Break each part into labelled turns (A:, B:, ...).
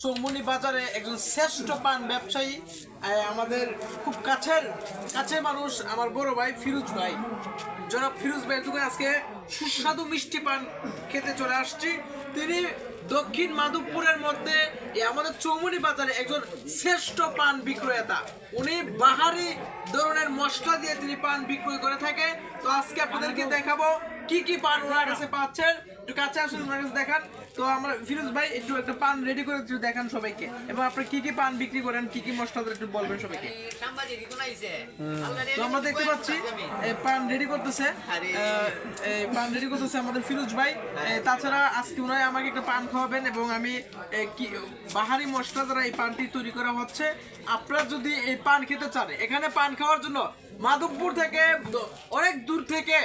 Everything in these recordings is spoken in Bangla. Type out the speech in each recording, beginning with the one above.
A: চৌমুহনী বাজারে একজন শ্রেষ্ঠ পান ব্যবসায়ী, আমাদের খুব কাছে মানুষ, আমার বড় ভাই ফিরোজ ভাই। জনাব ফিরোজ ভাইয়ের দোকানে আজকে সুস্বাদু মিষ্টি পান খেতে চলে আসছি। তিনি দক্ষিণ মাধবপুরের মধ্যে আমাদের চৌমুহনী বাজারে একজন শ্রেষ্ঠ পান বিক্রয়েতা। উনি বাহারি ধরনের মশলা দিয়ে তিনি পান বিক্রয় করে থাকে। তো আজকে আপনাদেরকে দেখাবো কি কি পান ওনার কাছে পাচ্ছেন। একটু কাছে আসুন, ওনার কাছে দেখান। তো আমরা ফিরোজ ভাই একটু একটা পান রেডি করে একটু দেখান সবাইকে, এবং আপনি কি কি পান বিক্রি করেন, কি কি মশলা একটু বলবেন সবাইকে। তো আমরা দেখতে পাচ্ছি পান রেডি করতেছে, পান রেডি করতেছে আমাদের ফিরোজ ভাই। তাছাড়া আজকে উনি আমাকে একটা পান খাওয়াবেন, এবং আমি বাহারি মশলা দ্বারা এই পানটি তৈরি করা হচ্ছে। আপনারা যদি এই পান খেতে চান, এখানে পান খাওয়ার জন্য মাধবপুর থেকে অনেক দূর থেকে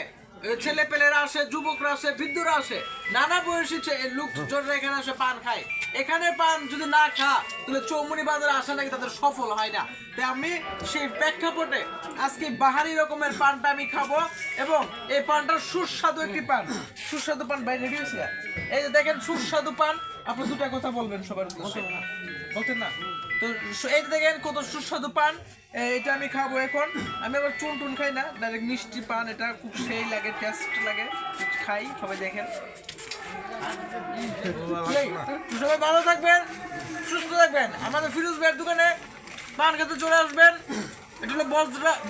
A: ছেলে পেলেরা আসে, যুবকরা আসে, বৃদ্ধরা আসে, নানা বয়সী লোকজনরা এখানে আসে পান খায়। এখানে পান যদি না তাহলে চৌমুহনী বাজারে আসা নাকি তাদের সফল হয় না। তাই আমি সেই প্রেক্ষাপটে আজকে বাহারি রকমের পানটা আমি খাবো, এবং এই পানটা সুস্বাদু একটি পান। সুস্বাদু পান ভাই রেডি হয়েছে। এই যে দেখেন সুস্বাদু পান। আপনি দুটা কথা বলবেন সবার উদ্দেশ্যে, বলতেন না? তো এই দেখেন কত সুস্বাদু পান। এটা আমি খাবো এখন। আমি আবার চুন খাই না, ডাইরেক্ট মিষ্টি পান। এটা খুব সেই লাগে, টেস্ট লাগে, খাই। সবাই দেখেন। সবাই ভালো থাকবেন, সুস্থ থাকবেন। আমাদের ফিরোজ ভাইয়ের দোকানে পান খেতে চলে আসবেন। এটা হলো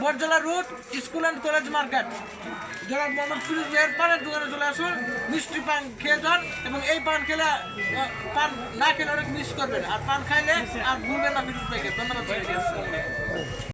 A: Barajala road, school and college market. যারা মোহাম্মদ ফিরোজ ভাইয়ের পানের দোকানে চলে আসুন, মিষ্টি পান খেয়ে যান। এবং এই পান খেলে, পান না খেলে অনেক মিস করবেন, আর পান খাইলে আর ভুলবেন না ফিরোজ ভাইকে। ধন্যবাদ।